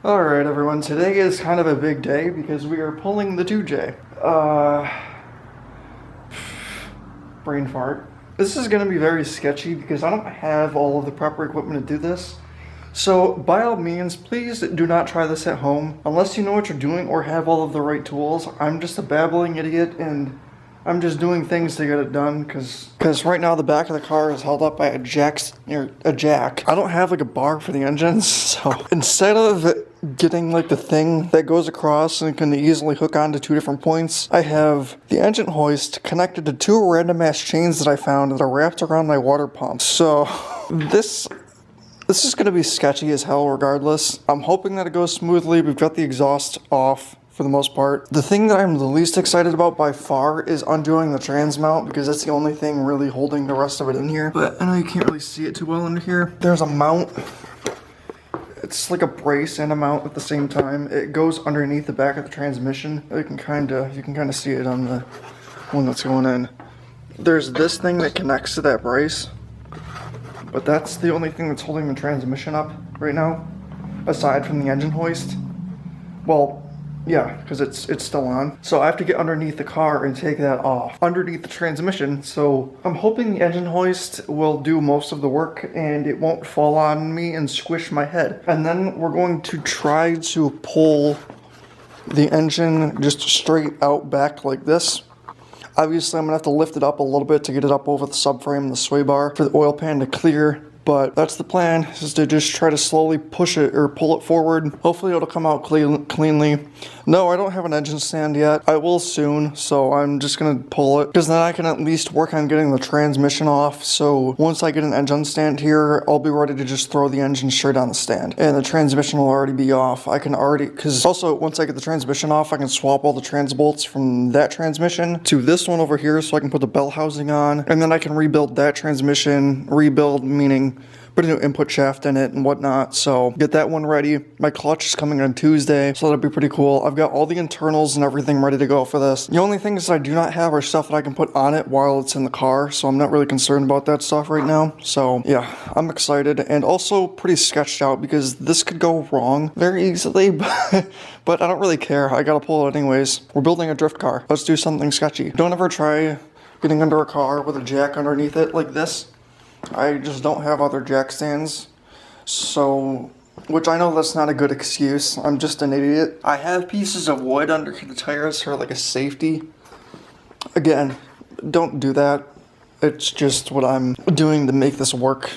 Alright everyone, today is kind of a big day because we are pulling the 2J. Brain fart. This is going to be very sketchy because I don't have all of the proper equipment to do this. So by all means, please do not try this at home unless you know what you're doing or have all of the right tools. I'm just a babbling idiot and I'm just doing things to get it done because right now the back of the car is held up by a jack. I don't have like a bar for the engines, so instead of getting like the thing that goes across and can easily hook onto two different points, I have the engine hoist connected to two random ass chains that I found that are wrapped around my water pump. So this is going to be sketchy as hell regardless. I'm hoping that it goes smoothly. We've got the exhaust off for the most part. The thing that I'm the least excited about by far is undoing the trans mount because that's the only thing really holding the rest of it in here. But I know you can't really see it too well under here. There's a mount. It's like a brace and a mount at the same time. It goes underneath the back of the transmission. You can kind of see it on the one that's going in. There's this thing that connects to that brace, but that's the only thing that's holding the transmission up right now, aside from the engine hoist. Well, yeah, because it's still on. So I have to get underneath the car and take that off underneath the transmission. So I'm hoping the engine hoist will do most of the work and it won't fall on me and squish my head. And then we're going to try to pull the engine just straight out back like this. Obviously, I'm gonna have to lift it up a little bit to get it up over the subframe and the sway bar for the oil pan to clear. But that's the plan, is to just try to slowly push it or pull it forward. Hopefully it'll come out cleanly. No, I don't have an engine stand yet. I will soon, so I'm just gonna pull it because then I can at least work on getting the transmission off. So once I get an engine stand here, I'll be ready to just throw the engine straight on the stand. And the transmission will already be off. I can already, because also once I get the transmission off, I can swap all the trans bolts from that transmission to this one over here so I can put the bell housing on. And then I can rebuild that transmission, meaning put a new input shaft in it and whatnot, so get that one ready. My clutch is coming on Tuesday, so that'll be pretty cool. I've got all the internals and everything ready to go for this. The only things that I do not have are stuff that I can put on it while it's in the car, so I'm not really concerned about that stuff right now. So yeah, I'm excited and also pretty sketched out because this could go wrong very easily, but I don't really care. I gotta pull it anyways. We're building a drift car. Let's do something sketchy. Don't ever try getting under a car with a jack underneath it like this. I just don't have other jack stands, so, which I know that's not a good excuse, I'm just an idiot. I have pieces of wood under the tires for like a safety. Again, don't do that. It's just what I'm doing to make this work.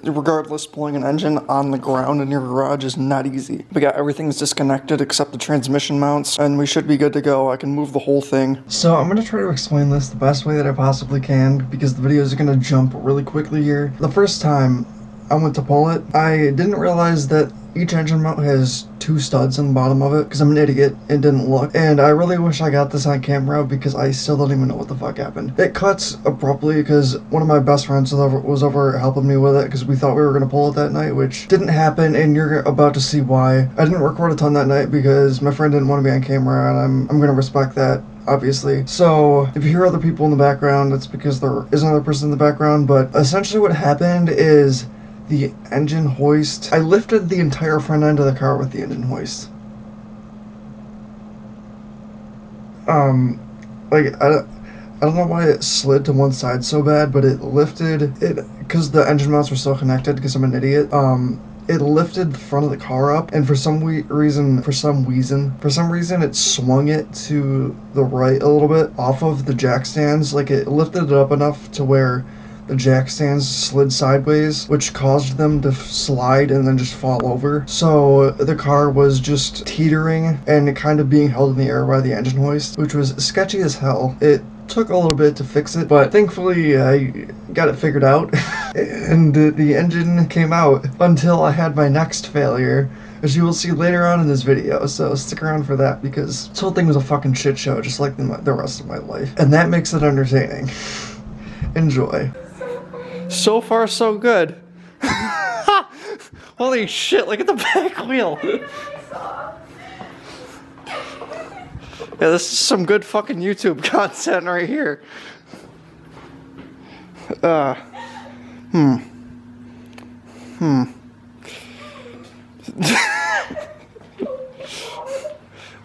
Regardless, pulling an engine on the ground in your garage is not easy. But yeah, everything's disconnected except the transmission mounts, and we should be good to go. I can move the whole thing. So I'm going to try to explain this the best way that I possibly can, because the video is going to jump really quickly here. The first time I went to pull it, I didn't realize that each engine mount has two studs on the bottom of it, because I'm an idiot and didn't look. And I really wish I got this on camera because I still don't even know what the fuck happened. It cuts abruptly because one of my best friends was over helping me with it because we thought we were going to pull it that night, which didn't happen, and you're about to see why. I didn't record a ton that night because my friend didn't want to be on camera, and I'm going to respect that, obviously. So if you hear other people in the background, that's because there is another person in the background. But essentially what happened is the engine hoist, I lifted the entire front end of the car with the engine hoist. Like, I don't know why it slid to one side so bad, but it lifted it, because the engine mounts were still connected, because I'm an idiot. It lifted the front of the car up, and for some reason, it swung it to the right a little bit off of the jack stands. Like, it lifted it up enough to where the jack stands slid sideways, which caused them to slide and then just fall over. So the car was just teetering and kind of being held in the air by the engine hoist, which was sketchy as hell. It took a little bit to fix it, but thankfully I got it figured out and the engine came out until I had my next failure, as you will see later on in this video, so stick around for that because this whole thing was a fucking shit show, just like the rest of my life, and that makes it entertaining. Enjoy. So far, so good. Holy shit, look at the back wheel. Yeah, this is some good fucking YouTube content right here.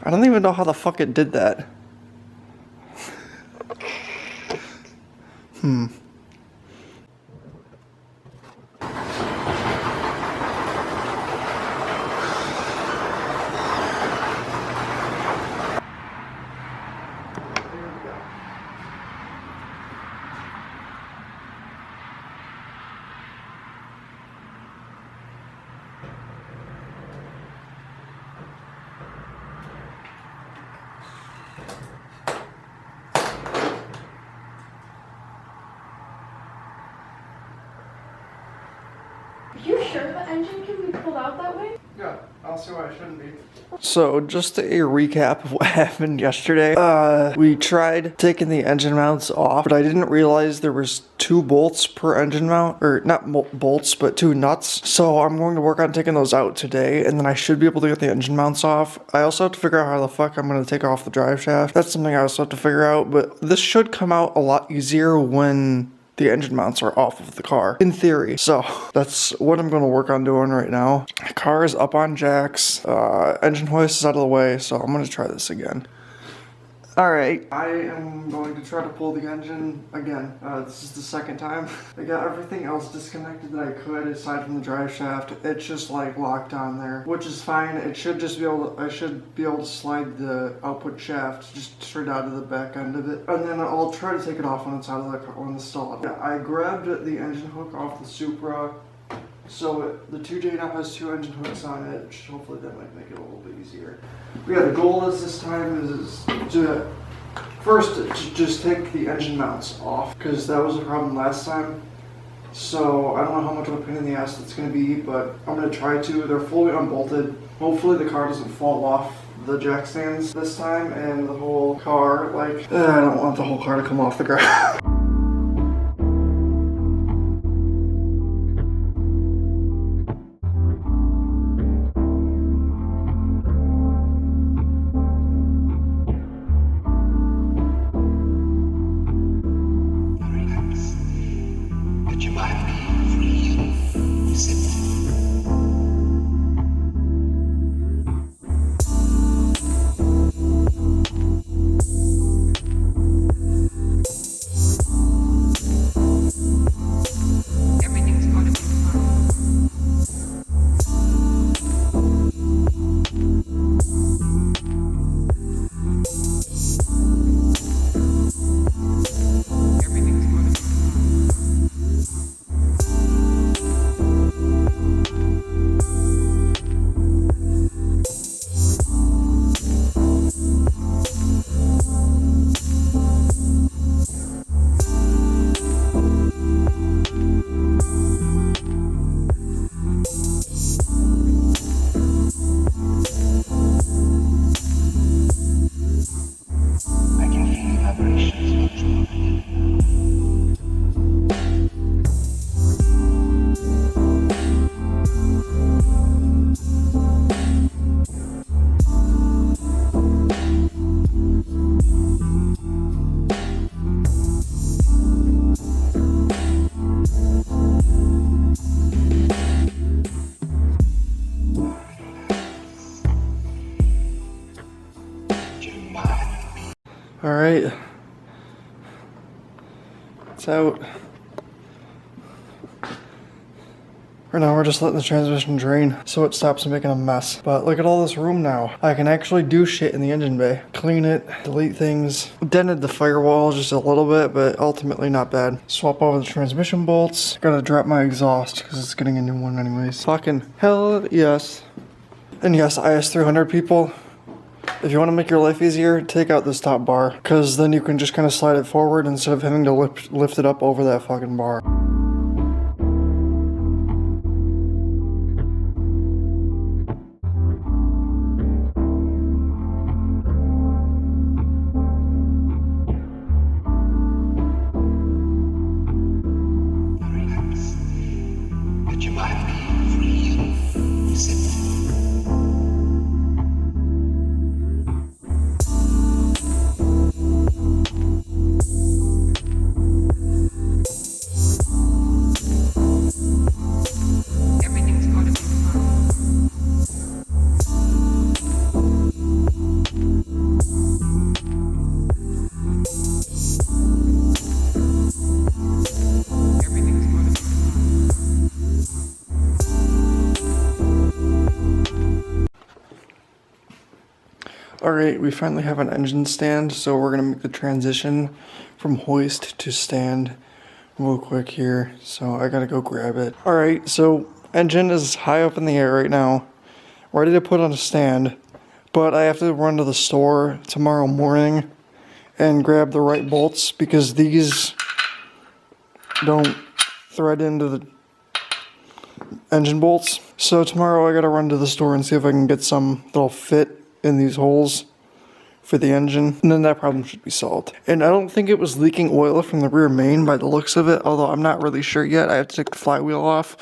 I don't even know how the fuck it did that. Are you sure the engine can be pulled out that way? Yeah, I don't see why it shouldn't be. So, just a recap of what happened yesterday. We tried taking the engine mounts off, but I didn't realize there was 2 bolts per engine mount, or not bolts, but 2 nuts. So I'm going to work on taking those out today, and then I should be able to get the engine mounts off. I also have to figure out how the fuck I'm going to take off the drive shaft. That's something I also have to figure out, but this should come out a lot easier when the engine mounts are off of the car, in theory. So that's what I'm going to work on doing right now. The car is up on jacks. Engine hoist is out of the way, so I'm going to try this again. Alright, I am going to try to pull the engine again. This is the second time. I got everything else disconnected that I could aside from the drive shaft. It's just like locked on there, which is fine. It should just be able to, I should be able to slide the output shaft just straight out of the back end of it. And then I'll try to take it off when it's out of the car, when it's still out. Yeah, I grabbed the engine hook off the Supra. So the 2J now has 2 engine hooks on it, which hopefully that might make it a little bit easier. But yeah, the goal is this time is to first just take the engine mounts off, because that was a problem last time. So I don't know how much of a pain in the ass that's going to be, but I'm going to try to. They're fully unbolted. Hopefully the car doesn't fall off the jack stands this time, and the whole car, like, I don't want the whole car to come off the ground. Alright, it's out. For now, we're just letting the transmission drain so it stops making a mess. But look at all this room now. I can actually do shit in the engine bay. Clean it, delete things. Dented the firewall just a little bit, but ultimately not bad. Swap over the transmission bolts. Gotta drop my exhaust because it's getting a new one anyways. Fucking hell yes. And yes, IS300 people, if you want to make your life easier, take out this top bar, because then you can just kind of slide it forward instead of having to lift it up over that fucking bar. Alright, we finally have an engine stand, so we're gonna make the transition from hoist to stand real quick here. So I gotta go grab it. Alright, so engine is high up in the air right now, ready to put on a stand, but I have to run to the store tomorrow morning and grab the right bolts because these don't thread into the engine bolts. So tomorrow I gotta run to the store and see if I can get some that'll fit in these holes for the engine, and then that problem should be solved. And I don't think it was leaking oil from the rear main by the looks of it, although I'm not really sure yet. I have to take the flywheel off,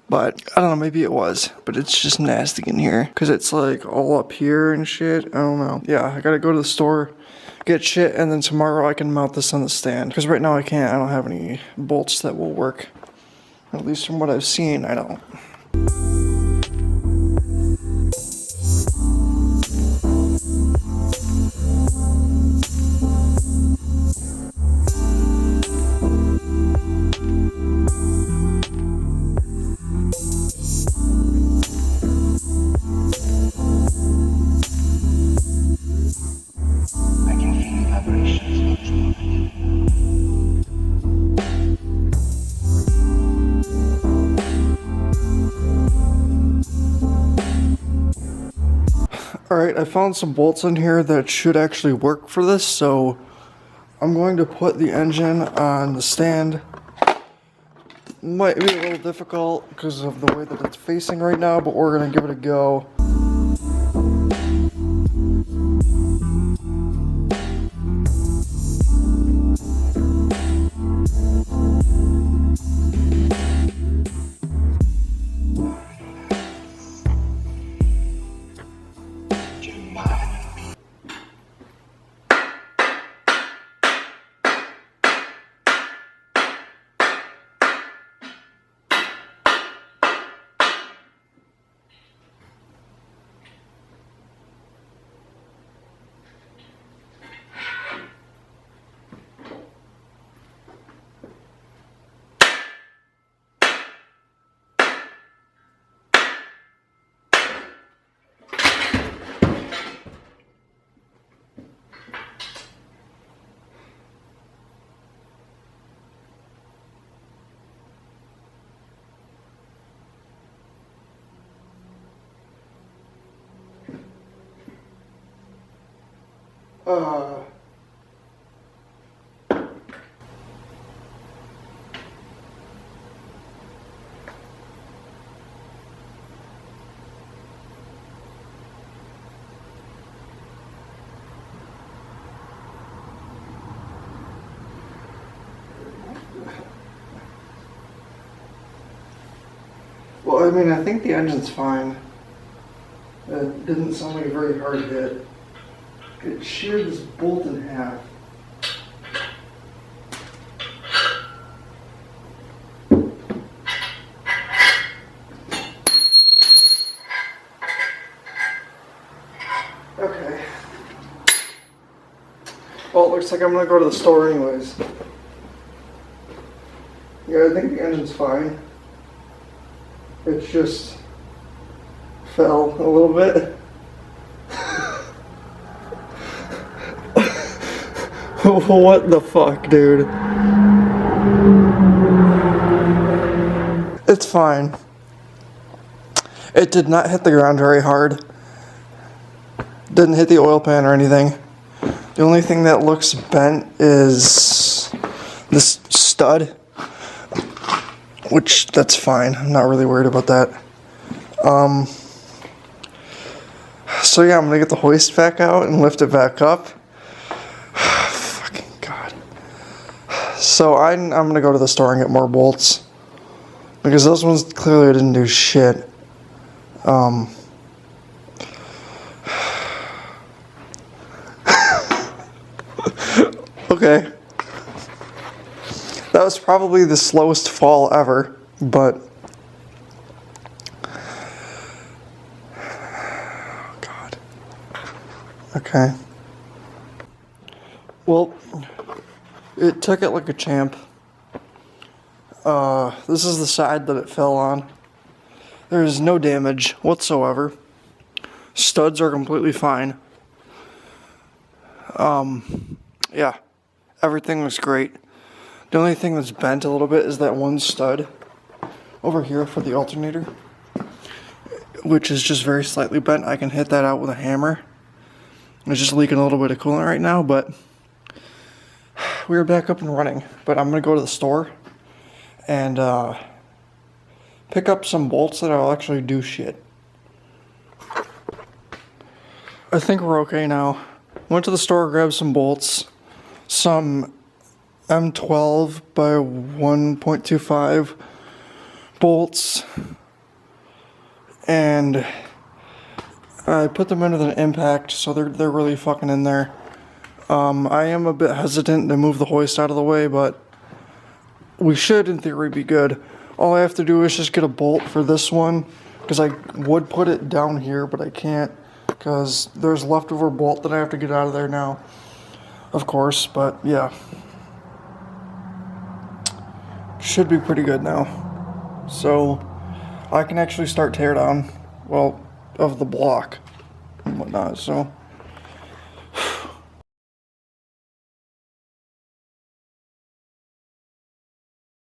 but I don't know, maybe it was. But it's just nasty in here because it's like all up here and shit. I don't know. Yeah, I gotta go to the store, get shit, and then tomorrow I can mount this on the stand because right now I can't. I don't have any bolts that will work. At least from what I've seen, I don't. I can feel the vibrations of your mind. Alright, I found some bolts in here that should actually work for this, so I'm going to put the engine on the stand. Might be a little difficult because of the way that it's facing right now, but we're going to give it a go. Well, I mean, I think the engine's fine. It didn't sound like a very hard hit. It sheared this bolt in half. Okay. Well, it looks like I'm gonna go to the store anyways. Yeah, I think the engine's fine. It just fell a little bit. What the fuck, dude? It's fine. It did not hit the ground very hard. Didn't hit the oil pan or anything. The only thing that looks bent is this stud, which that's fine. I'm not really worried about that. So yeah, I'm gonna get the hoist back out and lift it back up. Fucking God. So I'm gonna go to the store and get more bolts because those ones clearly didn't do shit. Okay. That was probably the slowest fall ever, but oh God. Okay. Well, it took it like a champ. This is the side that it fell on. There is no damage whatsoever. Studs are completely fine. Yeah, everything was great. The only thing that's bent a little bit is that one stud over here for the alternator, which is just very slightly bent. I can hit that out with a hammer. It's just leaking a little bit of coolant right now, but we are back up and running. But I'm gonna go to the store and pick up some bolts that I'll actually do shit. I think we're okay now. Went to the store, grabbed some bolts, some M12 by 1.25 bolts, and I put them into the impact, so they're really fucking in there. I am a bit hesitant to move the hoist out of the way, but we should, in theory, be good. All I have to do is just get a bolt for this one, because I would put it down here, but I can't, because there's leftover bolt that I have to get out of there now, of course, but yeah. Should be pretty good now. So, I can actually start tear down, well, of the block and whatnot, so...